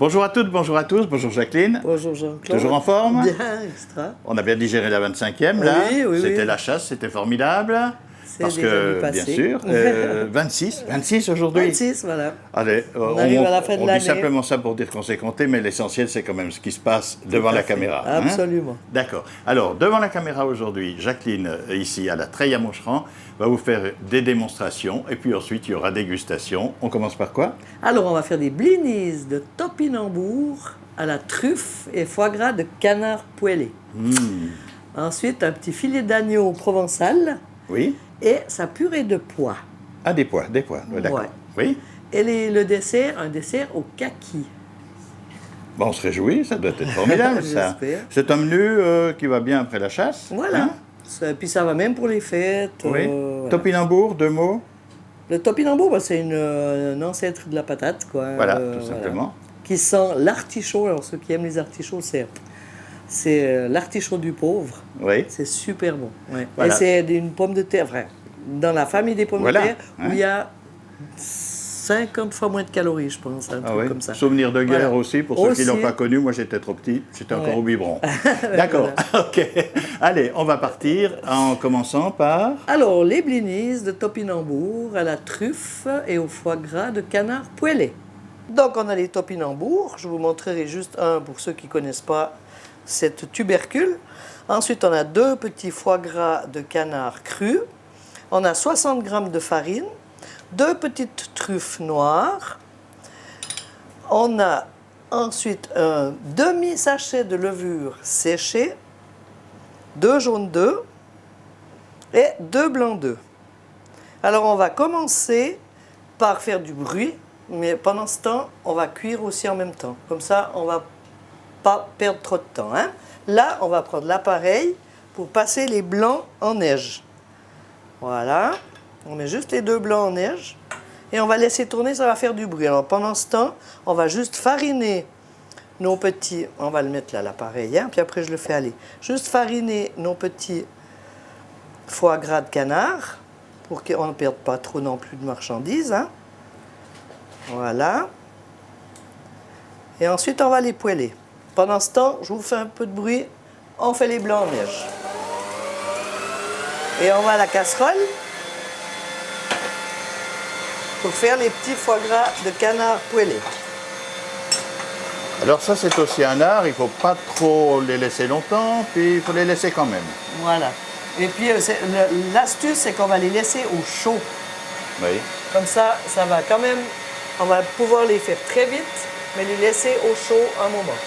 Bonjour à toutes, bonjour à tous, bonjour Jacqueline. Bonjour Jean-Claude. Toujours en forme? Bien, extra. On a bien digéré la 25e là. Oui, oui, C'était oui. la chasse, c'était formidable. Parce déjà que, du passé. bien sûr, 26 aujourd'hui. 26, voilà. Allez, On arrive à la fin de on dit l'année. simplement ça pour dire qu'on s'est compté, mais l'essentiel c'est quand même ce qui se passe devant à la fait. caméra. hein. Absolument. D'accord. Alors, devant la caméra aujourd'hui, Jacqueline, ici à la Treille à Maucheran, va vous faire des démonstrations et puis ensuite il y aura dégustation. On commence par quoi? Alors, on va faire des blinis de topinambour à la truffe et foie gras de canard poêlé. Ensuite, un petit filet d'agneau provençal Oui? et sa purée de pois. Ah, des pois, d'accord. Ouais. Oui? Et le dessert, un dessert au kaki. Bon, on se réjouit, ça doit être formidable, ça. J'espère. C'est un menu qui va bien après la chasse. Voilà. hein Puis ça va même pour les fêtes. Oui. Voilà. Topinambour, 2 mots. Le topinambour, bah, c'est un ancêtre de la patate, quoi. Voilà, tout simplement. Qui sent l'artichaut. Alors, ceux qui aiment les artichauts, c'est l'artichaut du pauvre. Oui. C'est super bon. Ouais. Voilà. Et c'est une pomme de terre, enfin, dans la famille des pommes Voilà, de terre, hein. où il y a 50 fois moins de calories, je pense, un Ah truc oui. comme ça. Souvenir de guerre Voilà. aussi, pour ceux qui ne l'ont Aussi. pas connu. Moi, j'étais trop petit, j'étais encore Ouais. au biberon. D'accord, ok. Allez, on va partir en commençant par... Alors, les blinis de topinambour à la truffe et au foie gras de canard poêlé. Donc, on a les topinambours. Je vous montrerai juste un pour ceux qui ne connaissent pas cette tubercule. Ensuite, on a 2 petits foie gras de canard cru. On a 60 g de farine, 2 petites truffes noires. On a ensuite un demi-sachet de levure séchée, 2 jaunes d'œufs et 2 blancs d'œufs. Alors, on va commencer par faire du bruit, mais pendant ce temps, on va cuire aussi en même temps. Comme ça, on ne va pas perdre trop de temps. hein. Là, on va prendre l'appareil pour passer les blancs en neige. Voilà. On met juste les 2 blancs en neige et on va laisser tourner, ça va faire du bruit. Alors, pendant ce temps, on va juste fariner nos petits... On va le mettre là, l'appareil, hein, puis après, je le fais aller. Juste fariner nos petits foie gras de canard pour qu'on ne perde pas trop non plus de marchandises. hein. Voilà. Et ensuite, on va les poêler. Pendant ce temps, je vous fais un peu de bruit. On fait les blancs en neige. Et on va à la casserole pour faire les petits foie gras de canard poêlés. Alors ça, c'est aussi un art, il ne faut pas trop les laisser longtemps, puis il faut les laisser quand même. Voilà. Et puis, l'astuce, c'est qu'on va les laisser au chaud. Oui. Comme ça, ça va quand même... On va pouvoir les faire très vite, mais les laisser au chaud un moment.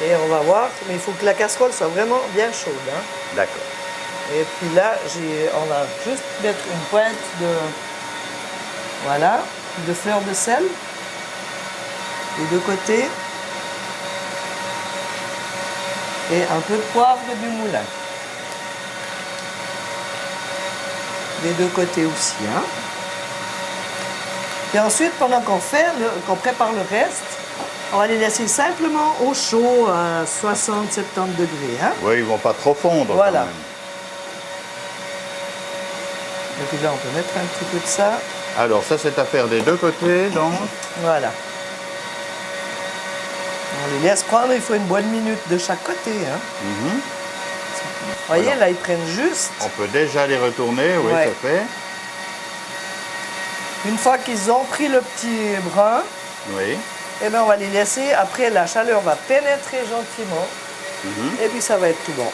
Et on va voir, mais il faut que la casserole soit vraiment bien chaude. hein. D'accord. Et puis là, on va juste mettre une pointe de... Voilà, de fleur de sel. Des 2 côtés. Et un peu de poivre du moulin. Des 2 côtés aussi. hein. Et ensuite, pendant qu'on prépare le reste, on va les laisser simplement au chaud à 60-70 degrés. hein. Oui, ils ne vont pas trop fondre Voilà. quand même. Et puis là, on peut mettre un petit peu de ça. Alors ça, c'est à faire des 2 côtés, donc. Voilà. On les laisse prendre, il faut une bonne minute de chaque côté. hein. Mhm. Vous voyez, là, ils prennent juste. On peut déjà les retourner, oui, Ouais. ça fait. Une fois qu'ils ont pris le petit brun, Oui. eh bien, on va les laisser. Après, la chaleur va pénétrer gentiment. Mhm. Et puis, ça va être tout bon.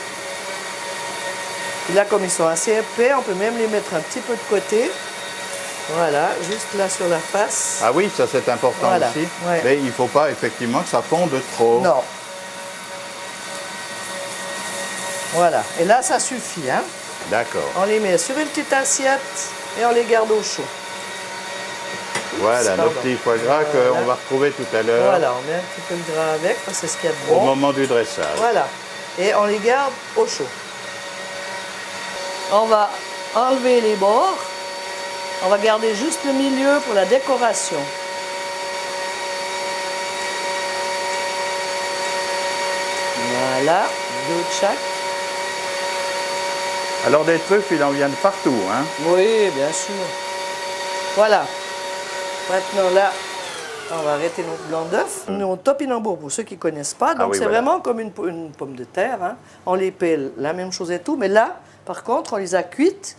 Et là, comme ils sont assez épais, on peut même les mettre un petit peu de côté. Voilà, juste là sur la face. Ah oui, ça c'est important Voilà, aussi. ouais. Mais il ne faut pas effectivement que ça fonde trop. Non. Voilà. Et là, ça suffit. hein. D'accord. On les met sur une petite assiette et on les garde au chaud. Voilà, nos Pardon. petits foie gras qu'on Voilà. va retrouver tout à l'heure Voilà, on met un petit peu de gras avec, parce que c'est ce qu'il y a de au bon. moment du dressage. Voilà. Et on les garde au chaud. On va enlever les bords. On va garder juste le milieu pour la décoration. Voilà, 2 de chaque. Alors des truffes, il en vient de partout, hein. Oui, bien sûr. Voilà. Maintenant là, On va arrêter notre blanc d'œuf. Nos topinambours, pour ceux qui ne connaissent pas, donc oui, c'est voilà. vraiment comme une pomme de terre. Hein. On les pèle, la même chose et tout. Mais là, par contre, on les a cuites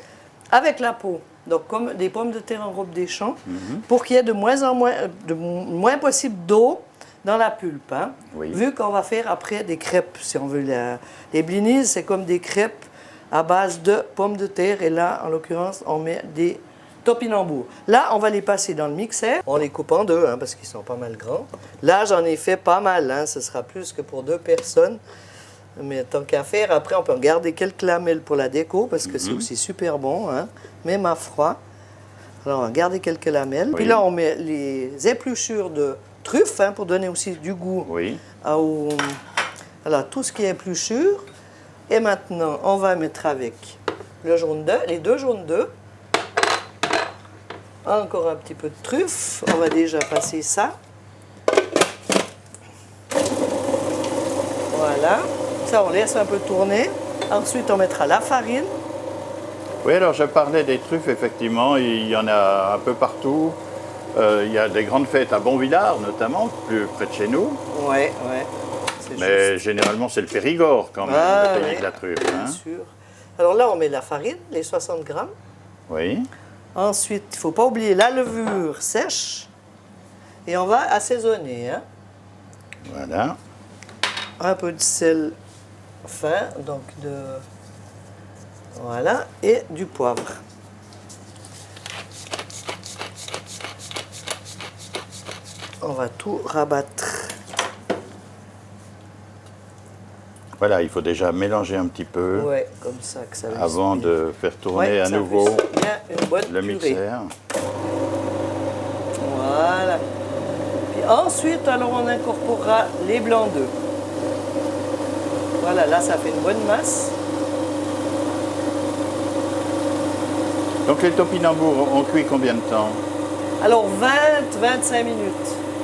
avec la peau. Donc comme des pommes de terre en robe des champs, pour qu'il y ait de moins possible d'eau dans la pulpe. Hein. Oui. Vu qu'on va faire après des crêpes, si on veut. Les blinis, c'est comme des crêpes à base de pommes de terre. Et là, en l'occurrence, on met des topinambours. Là, on va les passer dans le mixeur. On les coupe en deux, hein, parce qu'ils sont pas mal grands. Là, j'en ai fait pas mal. Hein. Ce sera plus que pour 2 personnes. Mais tant qu'à faire, après, on peut en garder quelques lamelles pour la déco, parce que c'est aussi super bon, hein, même à froid. Alors, on va garder quelques lamelles. Oui. Puis là, on met les épluchures de truffes, hein, pour donner aussi du goût Oui. alors, tout ce qui est épluchure. Et maintenant, on va mettre avec le jaune d'œuf, les 2 jaunes d'œufs. Encore un petit peu de truffe. On va déjà passer ça. Voilà. Ça, on laisse un peu tourner. Ensuite, on mettra la farine. Oui, alors je parlais des truffes, effectivement, il y en a un peu partout. Il y a des grandes fêtes à Bonvillars, notamment, plus près de chez nous. Ouais, ouais. C'est Mais juste. généralement, c'est le Périgord, quand même, Ah, le pays oui, de la truffe. bien Hein. sûr. Alors là, on met la farine, les 60 grammes. Oui. Ensuite, il ne faut pas oublier la levure sèche. Et on va assaisonner. Hein. Voilà. Un peu de sel fin, donc voilà, et du poivre. On va tout rabattre. Voilà, il faut déjà mélanger un petit peu Ouais, comme ça que ça avant respire. de faire tourner Ouais, à ça nouveau fait bien une bonne le purée. mixeur. Voilà. Puis ensuite, alors on incorporera les blancs d'œufs. Voilà, là ça fait une bonne masse. Donc les topinambours, on cuit combien de temps? Alors 20-25 minutes.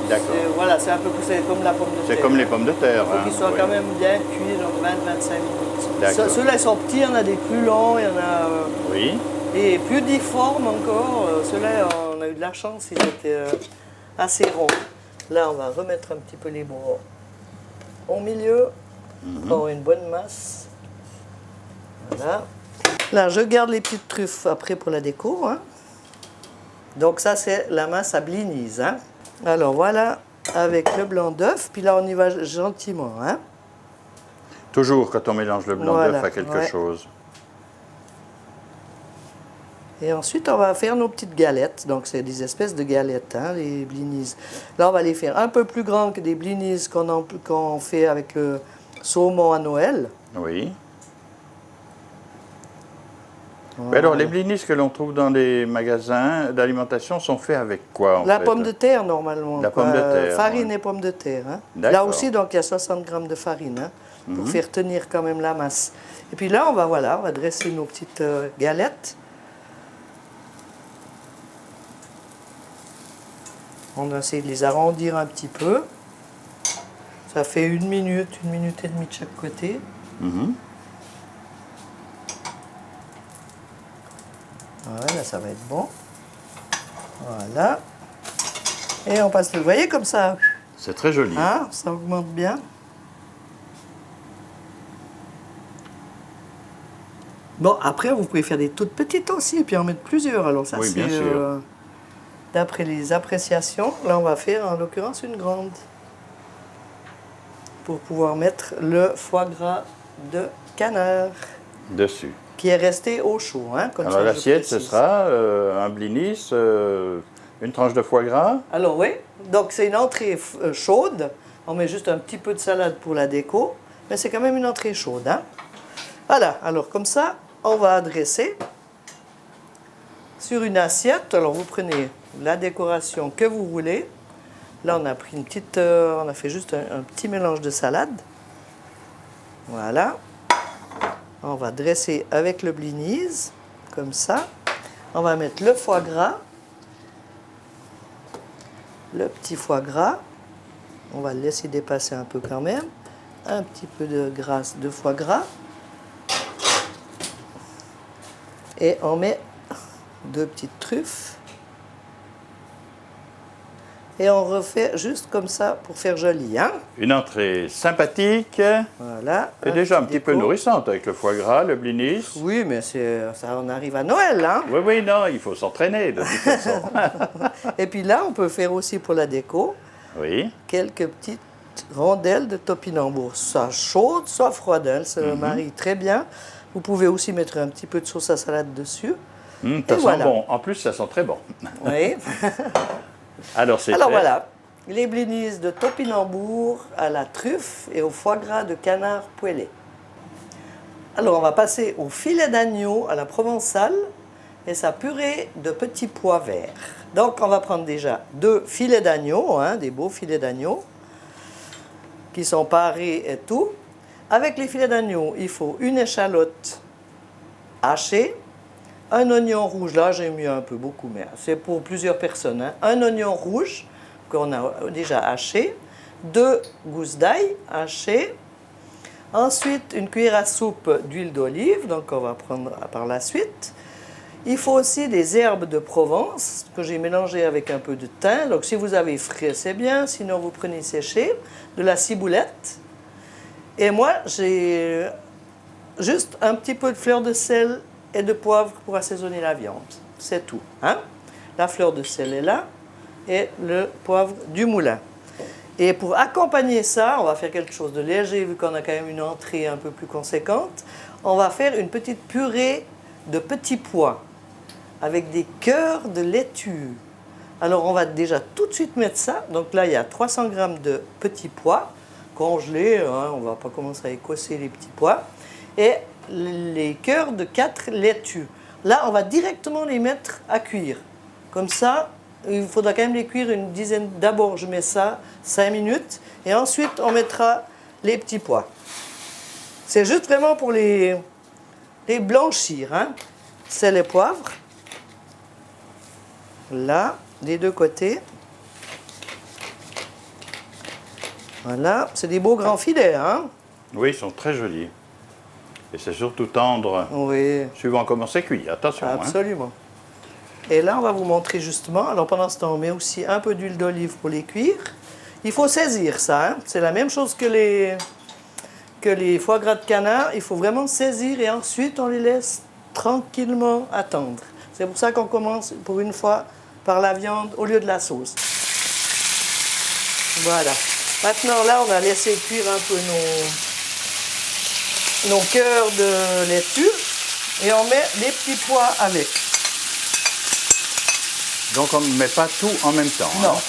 D'accord. Voilà, c'est un peu plus comme la pomme de terre. C'est comme les pommes de terre. Il faut qu'ils soient oui. quand même bien cuits, donc 20-25 minutes. D'accord. Ceux-là, ils sont petits, il y en a des plus longs, il y en a Oui. et plus difformes encore. Ceux-là, on a eu de la chance, ils étaient assez ronds. Là, on va remettre un petit peu les bras au milieu pour une bonne masse. Voilà. Là, je garde les petites truffes après pour la déco. Hein. Donc ça, c'est la masse à blinis. Hein. Alors voilà, avec le blanc d'œuf. Puis là, on y va gentiment. Hein. Toujours quand on mélange le blanc Voilà, d'œuf à quelque ouais. chose. Et ensuite, on va faire nos petites galettes. Donc, c'est des espèces de galettes, hein, les blinis. Là, on va les faire un peu plus grands que des blinis qu'on fait avec le saumon à Noël. Oui. Voilà. Mais alors, les blinis que l'on trouve dans les magasins d'alimentation sont faits avec quoi en La fait? pomme de terre, normalement. La quoi. pomme de terre, Farine ouais. et pomme de terre. Hein. D'accord. Là aussi, donc, il y a 60 grammes de farine hein, pour faire tenir quand même la masse. Et puis là, on va dresser nos petites galettes. On va essayer de les arrondir un petit peu. Ça fait 1 minute et demie de chaque côté. Mhm. Voilà, ça va être bon. Voilà. Et on passe le... Vous voyez comme ça, C'est très joli. hein, ça augmente bien. Bon, après, vous pouvez faire des toutes petites aussi, et puis en mettre plusieurs. Alors ça, Oui, c'est bien sûr. d'après les appréciations. Là, on va faire, en l'occurrence, une grande. Pour pouvoir mettre le foie gras de canard, Dessus. qui est resté au chaud. Hein, comme Alors ça, je l'assiette, ce précise. sera un blinis, une tranche de foie gras. Alors oui, donc c'est une entrée chaude. On met juste un petit peu de salade pour la déco, mais c'est quand même une entrée chaude. Hein? Voilà, alors comme ça, on va adresser sur une assiette. Alors vous prenez la décoration que vous voulez. Là, on a pris une petite, on a fait juste un petit mélange de salade. Voilà. On va dresser avec le blinis, comme ça. On va mettre le foie gras. Le petit foie gras, on va le laisser dépasser un peu quand même. Un petit peu de graisse de foie gras. Et on met 2 petites truffes. Et on refait juste comme ça pour faire joli. Hein? Une entrée sympathique Voilà. et déjà un petit déco. peu nourrissante avec le foie gras, le blinis. Oui, mais ça, on arrive à Noël. Hein? Oui, oui, non, il faut s'entraîner de toute façon. Et puis là, on peut faire aussi pour la déco Oui, quelques petites rondelles de topinambour, soit chaudes, soit froides. Elles se marient très bien. Vous pouvez aussi mettre un petit peu de sauce à salade dessus. ça sent voilà. bon. En plus, ça sent très bon. Oui. Alors, c'est Alors fait. voilà, les blinis de topinambour à la truffe et au foie gras de canard poêlé. Alors on va passer au filet d'agneau à la provençale et sa purée de petits pois verts. Donc on va prendre déjà 2 filets d'agneau, hein, des beaux filets d'agneau qui sont parés et tout. Avec les filets d'agneau, il faut une échalote hachée, un oignon rouge, là j'ai mis un peu beaucoup, mais c'est pour plusieurs personnes. Hein. Un oignon rouge qu'on a déjà haché, 2 gousses d'ail hachées, ensuite une cuillère à soupe d'huile d'olive, donc on va prendre par la suite. Il faut aussi des herbes de Provence que j'ai mélangées avec un peu de thym, donc si vous avez frais c'est bien, sinon vous prenez séché, de la ciboulette. Et moi j'ai juste un petit peu de fleur de sel et de poivre pour assaisonner la viande. C'est tout. Hein? La fleur de sel est là et le poivre du moulin. Et pour accompagner ça, on va faire quelque chose de léger vu qu'on a quand même une entrée un peu plus conséquente. On va faire une petite purée de petits pois avec des cœurs de laitue. Alors on va déjà tout de suite mettre ça. Donc là, il y a 300 g de petits pois congelés. Hein, on ne va pas commencer à écosser les petits pois. Et les cœurs de 4 laitues. Là, on va directement les mettre à cuire. Comme ça, il faudra quand même les cuire une dizaine. D'abord, je mets ça 5 minutes. Et ensuite, on mettra les petits pois. C'est juste vraiment pour les blanchir. Hein. Sel et poivre. Là, des deux côtés. Voilà, c'est des beaux grands filets. Hein. Oui, ils sont très jolis. Et c'est surtout tendre, Oui. suivant comment c'est cuit. Attention. Absolument. Et là, on va vous montrer justement. Alors pendant ce temps, on met aussi un peu d'huile d'olive pour les cuire. Il faut saisir ça. Hein. C'est la même chose que les foie gras de canard. Il faut vraiment saisir et ensuite on les laisse tranquillement attendre. C'est pour ça qu'on commence pour une fois par la viande au lieu de la sauce. Voilà. Maintenant, là, on a laissé cuire un peu nos cœurs de laitue et on met les petits pois avec. Donc on ne met pas tout en même temps. Non. Hein.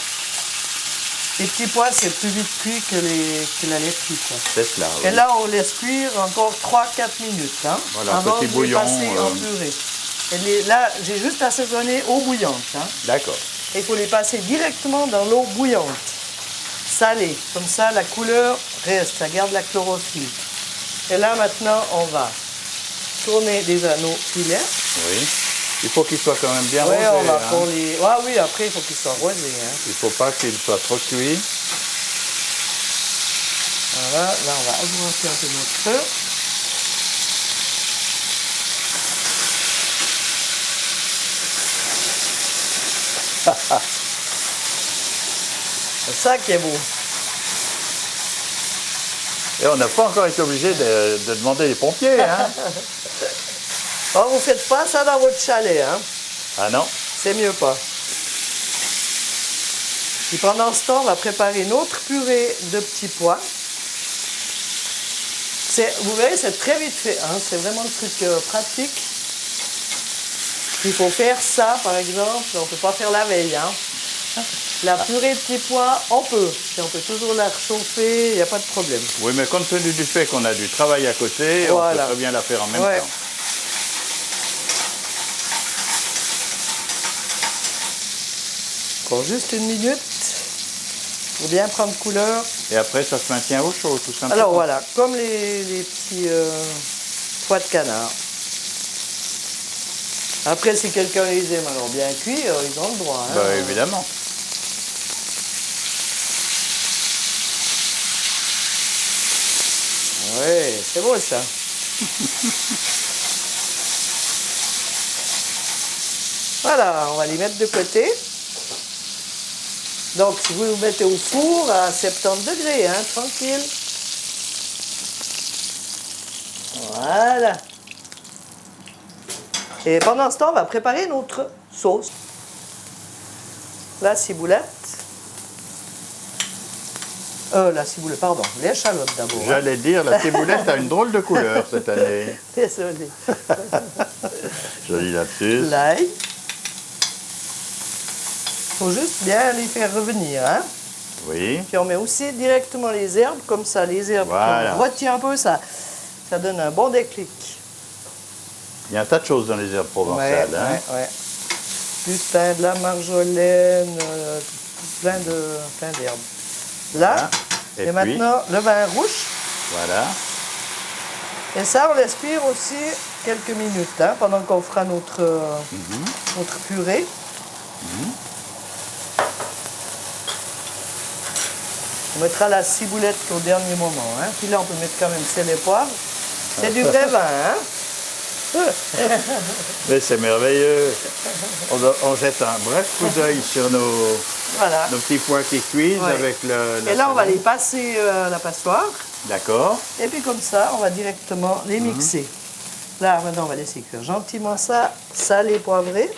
Les petits pois, c'est plus vite cuit que la laitue. C'est cela. Oui. Et là, on laisse cuire encore 3-4 minutes. Hein, Voilà, avant petit de bouillon. les passer en purée. Et là, j'ai juste assaisonné eau bouillante. Hein. D'accord. Et il faut les passer directement dans l'eau bouillante. Salée. Comme ça, la couleur reste. Ça garde la chlorophylle. Et là, maintenant, on va tourner déjà nos filets. Oui. Il faut qu'ils soient quand même bien Oui, rosés. on va hein. pour les... Ah oui, après, il faut qu'ils soient rosés. Hein. Il ne faut pas qu'ils soient trop cuits. Voilà, là, on va augmenter un peu notre feu. C'est ça qui est beau. Et on n'a pas encore été obligé de demander les pompiers. Hein. Oh, vous ne faites pas ça dans votre chalet, hein? Ah non. C'est mieux pas. Et pendant ce temps, on va préparer une autre purée de petits pois. Vous verrez, c'est très vite fait. Hein? C'est vraiment le truc pratique. Il faut faire ça, par exemple. On ne peut pas faire la veille. Hein? La purée de petits pois, on peut. Et on peut toujours la réchauffer, il n'y a pas de problème. Oui, mais compte tenu du fait qu'on a du travail à côté, Voilà. on peut très bien la faire en même Ouais. temps. Encore juste une minute pour bien prendre couleur. Et après, ça se maintient au chaud, tout simplement. Alors voilà, comme les petits pois de canard. Après, si quelqu'un les aime alors bien cuits, ils ont le droit. Hein. Bah, évidemment. Oui, c'est beau ça. Voilà, on va les mettre de côté. Donc, si vous le mettez au four à 70 degrés, hein, tranquille. Voilà. Et pendant ce temps, on va préparer notre sauce. La ciboulette. Pardon, l'échalote d'abord. J'allais dire, la ciboulette a une drôle de couleur cette année. Désolé. Joli lapsus. L'ail. Il faut juste bien les faire revenir. Hein? Oui. Puis on met aussi directement les herbes, comme ça, les herbes, Voilà. on retient un peu, ça donne un bon déclic. Il y a un tas de choses dans les herbes provençales. Ouais. Du thym, de la marjolaine, plein d'herbes. Là, Et et puis, maintenant, le vin rouge. Voilà. Et ça, on laisse cuire aussi quelques minutes, hein, pendant qu'on fera notre purée. On mettra la ciboulette au dernier moment. Hein. Puis là, on peut mettre quand même sel et poivre. C'est du vrai vin, hein? Mais c'est merveilleux. On jette un bref coup d'œil sur nos petits pois qui cuisent avec le... Et là, on va les passer à la passoire. D'accord. Et puis comme ça, on va directement les mixer. Là, maintenant, on va laisser cuire gentiment ça, salé, poivré.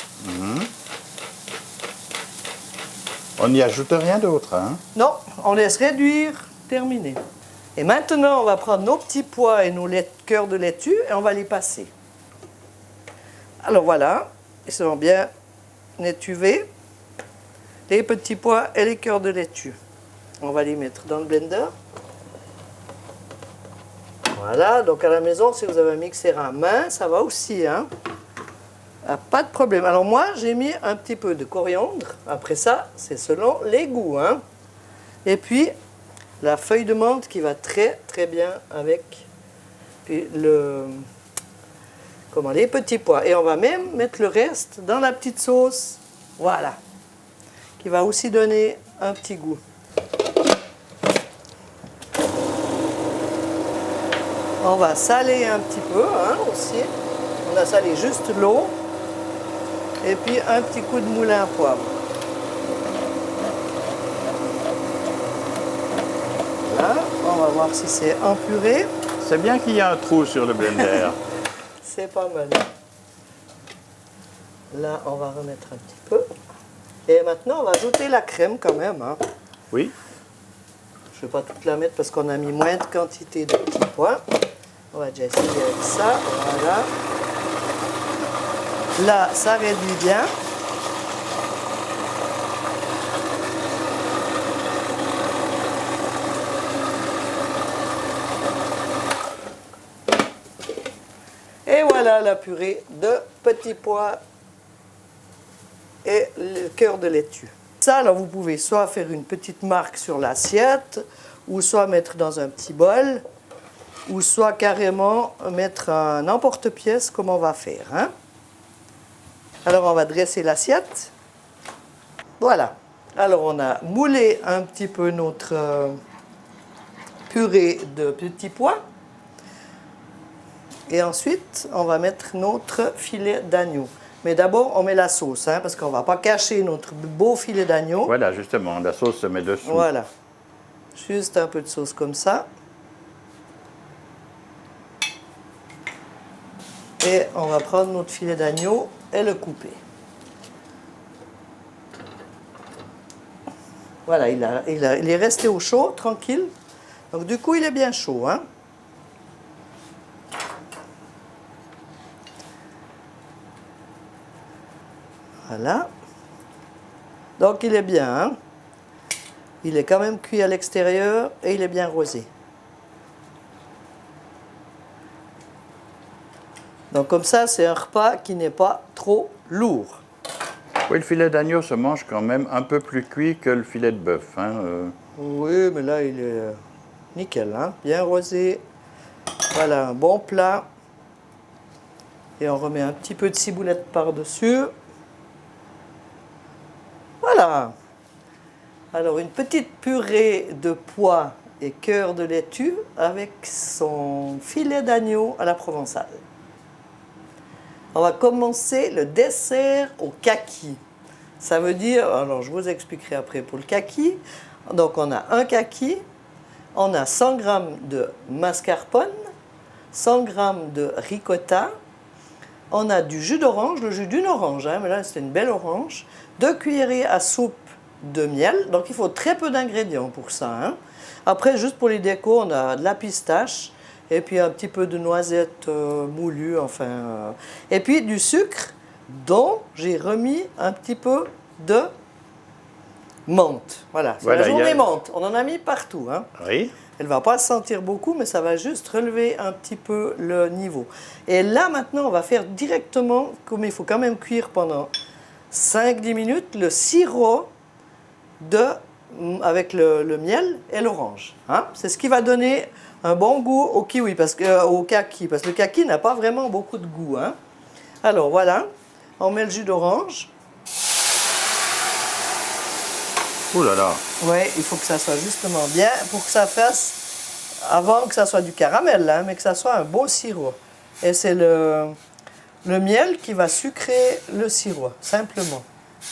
On n'y ajoute rien d'autre, hein? Non, on laisse réduire, terminé. Et maintenant, on va prendre nos petits pois et nos cœurs de laitue et on va les passer. Alors voilà, ils sont bien étuvés, les petits pois et les cœurs de laitue. On va les mettre dans le blender. Voilà, donc à la maison, si vous avez un mixeur à main, ça va aussi, hein. Ah, pas de problème. Alors moi, j'ai mis un petit peu de coriandre. Après ça, c'est selon les goûts, hein. Et puis, la feuille de menthe qui va très très bien avec puis les petits pois. Et on va même mettre le reste dans la petite sauce. Voilà. Qui va aussi donner un petit goût. On va saler un petit peu, hein, aussi. On a salé juste l'eau. Et puis un petit coup de moulin à poivre. Voilà. On va voir si c'est empuré. C'est bien qu'il y ait un trou sur le blender. C'est pas mal. Là, on va remettre un petit peu. Et maintenant, on va ajouter la crème quand même, hein. Oui. Je ne vais pas toute la mettre parce qu'on a mis moins de quantité de petits pois. On va déjà essayer avec ça. Voilà. Là, ça réduit bien. Et voilà la purée de petits pois et le cœur de laitue. Ça, alors vous pouvez soit faire une petite marque sur l'assiette, ou soit mettre dans un petit bol, ou soit carrément mettre un emporte-pièce comme on va faire, hein. Alors on va dresser l'assiette. Voilà. Alors on a moulé un petit peu notre purée de petits pois. Et ensuite, on va mettre notre filet d'agneau. Mais d'abord, on met la sauce, hein, parce qu'on ne va pas cacher notre beau filet d'agneau. Voilà, justement, la sauce se met dessous. Voilà. Juste un peu de sauce comme ça. Et on va prendre notre filet d'agneau et le couper. Voilà, il est resté au chaud, tranquille. Donc du coup, il est bien chaud, hein. Voilà. Donc il est bien, hein. Il est quand même cuit à l'extérieur et il est bien rosé. Donc comme ça, c'est un repas qui n'est pas trop lourd. Oui, le filet d'agneau se mange quand même un peu plus cuit que le filet de bœuf, hein. Oui, mais là, il est nickel, hein. Bien rosé. Voilà, un bon plat. Et on remet un petit peu de ciboulette par-dessus. Voilà. Alors, une petite purée de pois et cœur de laitue avec son filet d'agneau à la provençale. On va commencer le dessert au kaki. Ça veut dire, alors je vous expliquerai après pour le kaki. Donc on a un kaki, on a 100 g de mascarpone, 100 g de ricotta, on a du jus d'orange, le jus d'une orange, hein, mais là c'est une belle orange, 2 cuillerées à soupe de miel, donc il faut très peu d'ingrédients pour ça. Hein. Après, juste pour les décos, on a de la pistache, et puis un petit peu de noisettes moulues, enfin. Et puis du sucre, dont j'ai remis un petit peu de menthe. Voilà, c'est la journée menthe, on en a mis partout. Hein. Oui. Elle ne va pas se sentir beaucoup, mais ça va juste relever un petit peu le niveau. Et là, maintenant, on va faire directement, comme il faut quand même cuire pendant 5-10 minutes, le sirop avec le miel et l'orange. Hein? C'est ce qui va donner un bon goût au kiwi, au kaki, parce que le kaki n'a pas vraiment beaucoup de goût. Hein? Alors voilà, on met le jus d'orange. Ouh là là. Oui, il faut que ça soit justement bien pour que ça fasse, avant que ça soit du caramel, hein, mais que ça soit un beau sirop. Et c'est le miel qui va sucrer le sirop, simplement.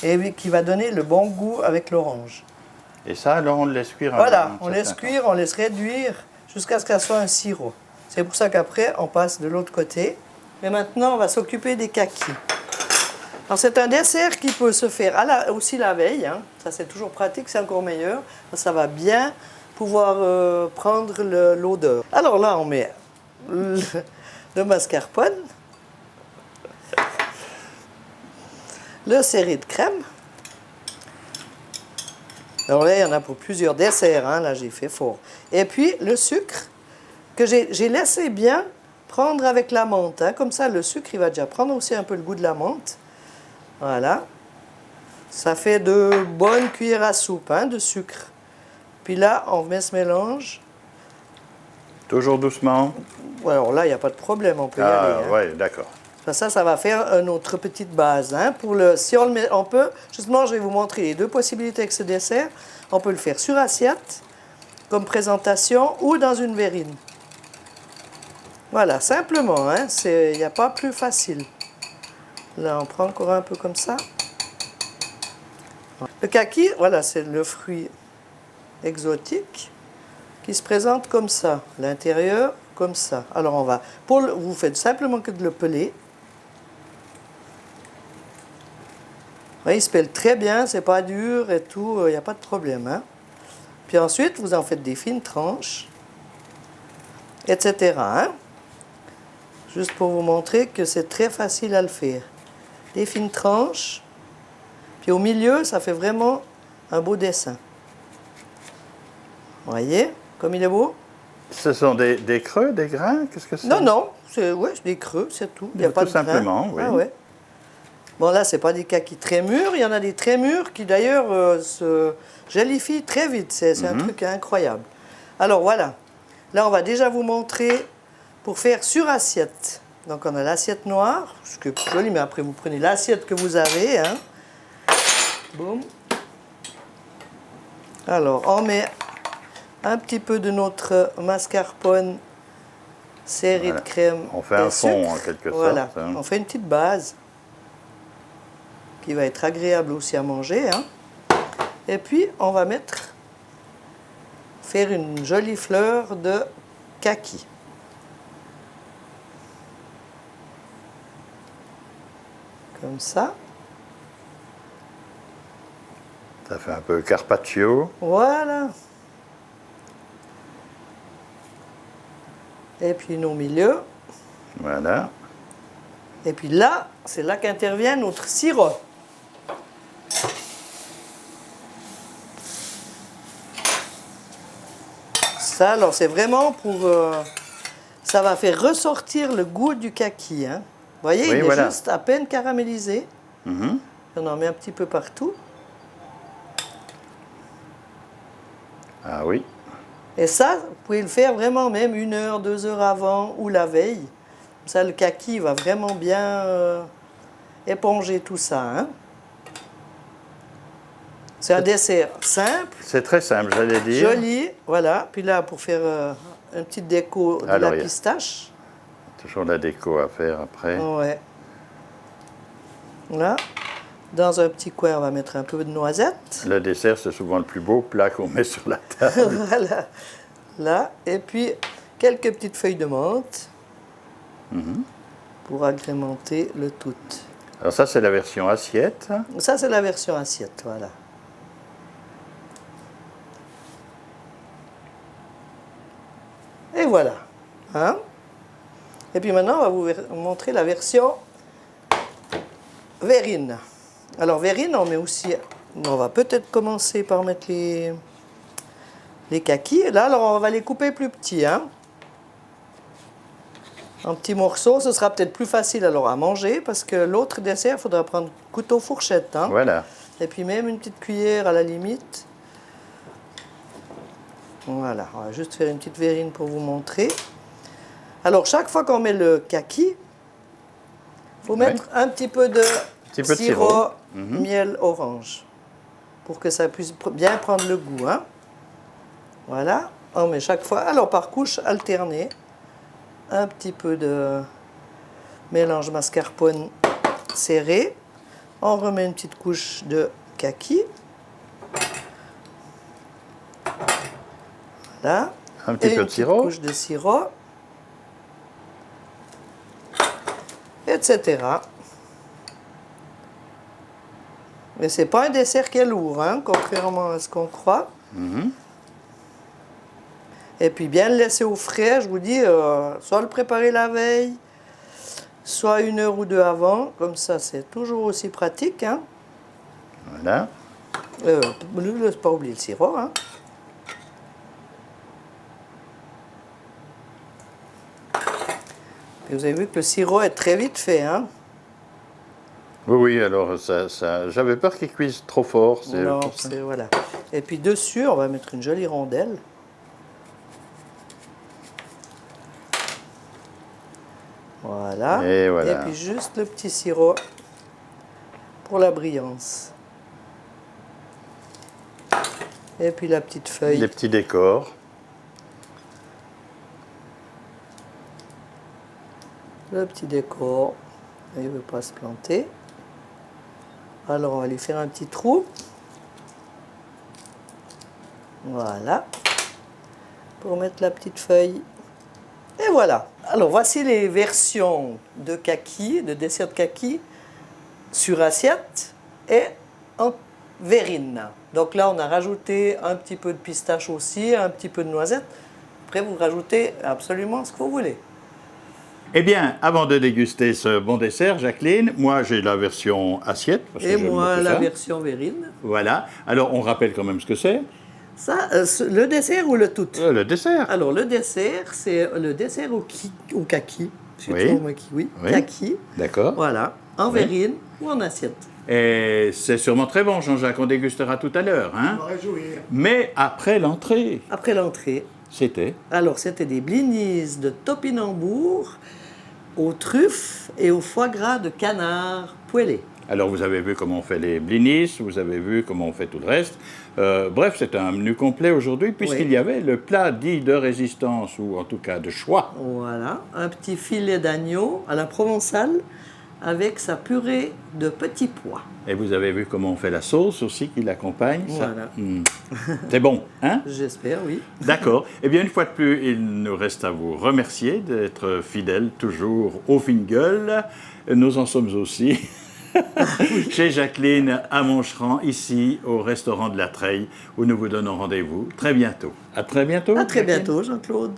Et qui va donner le bon goût avec l'orange. Et ça, alors on le laisse cuire. Voilà, on laisse cuire, on laisse réduire jusqu'à ce que ça soit un sirop. C'est pour ça qu'après, on passe de l'autre côté. Mais maintenant, on va s'occuper des kakis. Alors, c'est un dessert qui peut se faire aussi la veille. Hein. Ça, c'est toujours pratique, c'est encore meilleur. Ça va bien pouvoir prendre l'odeur. Alors là, on met le mascarpone, le serré de crème. Alors là, il y en a pour plusieurs desserts. Hein. Là, j'ai fait fort. Et puis, le sucre que j'ai laissé bien prendre avec la menthe. Hein. Comme ça, le sucre, il va déjà prendre aussi un peu le goût de la menthe. Voilà. Ça fait de bonnes cuillères à soupe de sucre. Puis là, on met ce mélange. Toujours doucement. Alors là, il n'y a pas de problème, on peut y aller. Hein. Oui, d'accord. Ça va faire une autre petite base. Hein. Si on le met, on peut, justement, je vais vous montrer les deux possibilités avec ce dessert. On peut le faire sur assiette, comme présentation, ou dans une verrine. Voilà, simplement, hein. Il n'y a pas plus facile. Là, on prend encore un peu comme ça. Le kaki, voilà, c'est le fruit exotique qui se présente comme ça. L'intérieur, comme ça. Alors, vous faites simplement que de le peler. Ouais, il se pèle très bien, c'est pas dur et tout, il n'y a pas de problème. Hein. Puis ensuite, vous en faites des fines tranches, etc. Hein. Juste pour vous montrer que c'est très facile à le faire. Des fines tranches, puis au milieu, ça fait vraiment un beau dessin. Vous voyez, comme il est beau? Ce sont des creux, des grains? Qu'est-ce que c'est? Non, c'est des creux, c'est tout. Il n'y a pas de grains. Tout simplement, oui. Ah, ouais. Bon, là, ce n'est pas des kakis très mûrs. Il y en a des très mûrs qui, d'ailleurs, se gélifient très vite. C'est un truc incroyable. Alors, voilà. Là, on va déjà vous montrer pour faire sur assiette. Donc, on a l'assiette noire, ce qui est joli, mais après, vous prenez l'assiette que vous avez. Hein. Boum. Alors, on met un petit peu de notre mascarpone serré de crème. On fait un fond, en quelque sorte. Voilà, hein. on fait une petite base qui va être agréable aussi à manger. Hein. Et puis, on va faire une jolie fleur de kaki. Comme ça. Ça fait un peu carpaccio. Voilà. Et puis, au milieu. Voilà. Et puis là, c'est là qu'intervient notre sirop. Ça, alors, c'est vraiment pour... ça va faire ressortir le goût du kaki. Hein. Vous voyez, il est juste à peine caramélisé. On en met un petit peu partout. Ah oui. Et ça, vous pouvez le faire vraiment même 1 heure, 2 heures avant ou la veille. Comme ça, le kaki va vraiment bien éponger tout ça. Hein. C'est un dessert simple. C'est très simple, j'allais dire. Joli, voilà. Puis là, pour faire une petite déco de la pistache. Toujours la déco à faire après. Ouais. Là. Dans un petit coin, on va mettre un peu de noisettes. Le dessert, c'est souvent le plus beau plat qu'on met sur la table. Voilà. Là. Et puis, quelques petites feuilles de menthe pour agrémenter le tout. Alors ça, c'est la version assiette. Ça, c'est la version assiette, voilà. Et voilà. Hein? Et puis maintenant, on va vous montrer la version verrine. Alors, verrine, on met aussi... On va peut-être commencer par mettre les kakis. Là, alors, on va les couper plus petits, hein? En petits morceaux, ce sera peut-être plus facile alors à manger, parce que l'autre dessert, il faudra prendre couteau fourchette, hein? Voilà. Et puis même une petite cuillère à la limite. Voilà, on va juste faire une petite verrine pour vous montrer. Alors, chaque fois qu'on met le kaki, il faut mettre un petit peu de sirop, miel orange, pour que ça puisse bien prendre le goût, hein? Voilà, on met chaque fois, alors par couche alternée, un petit peu de mélange mascarpone serré. On remet une petite couche de kaki. Voilà. Un petit peu de sirop. Une couche de sirop. Etc. Mais c'est pas un dessert qui est lourd, hein, contrairement à ce qu'on croit. Et puis bien le laisser au frais, je vous dis, soit le préparer la veille, soit 1 heure ou 2 avant, comme ça c'est toujours aussi pratique, hein. Voilà. Ne laisse pas oublier le sirop, hein. Et vous avez vu que le sirop est très vite fait, hein. Oui, oui, alors j'avais peur qu'il cuise trop fort. Non, voilà. Et puis dessus, on va mettre une jolie rondelle. Voilà. Et voilà. Et puis juste le petit sirop pour la brillance. Et puis la petite feuille. Les petits décors. Le petit décor. Il ne veut pas se planter. Alors on va lui faire un petit trou. Voilà. Pour mettre la petite feuille. Et voilà. Alors voici les versions de kaki, de dessert de kaki, sur assiette et en verrine. Donc là on a rajouté un petit peu de pistache aussi, un petit peu de noisette. Après vous rajoutez absolument ce que vous voulez. Eh bien, avant de déguster ce bon dessert, Jacqueline, moi j'ai la version assiette. Parce que Et j'aime moi beaucoup la ça. version verrine. Voilà. Alors on rappelle quand même ce que c'est. Ça, le dessert ou le tout? Le dessert. Alors le dessert, c'est le dessert au kaki. C'est Oui. toujours moi qui, oui. Oui. Kaki. D'accord. Voilà. En Oui. verrine ou en assiette. Et c'est sûrement très bon, Jean-Jacques, on dégustera tout à l'heure. Hein? Mais après l'entrée, Après l'entrée, c'était... alors c'était des blinis de topinambour aux truffes et au foie gras de canard poêlé. Alors vous avez vu comment on fait les blinis, vous avez vu comment on fait tout le reste. Bref, c'est un menu complet aujourd'hui puisqu'il Oui. y avait le plat dit de résistance ou en tout cas de choix. Voilà. Un petit filet d'agneau à la provençale avec sa purée de petits pois. Et vous avez vu comment on fait la sauce aussi qui l'accompagne. Ça, Voilà. C'est bon, hein? J'espère, oui. D'accord. Eh bien, une fois de plus, il nous reste à vous remercier d'être fidèles toujours au Fingal. Nous en sommes aussi chez Jacqueline à Moncheran, ici au restaurant de la Treille, où nous vous donnons rendez-vous très bientôt. À très bientôt. À très Jacqueline. bientôt, Jean-Claude.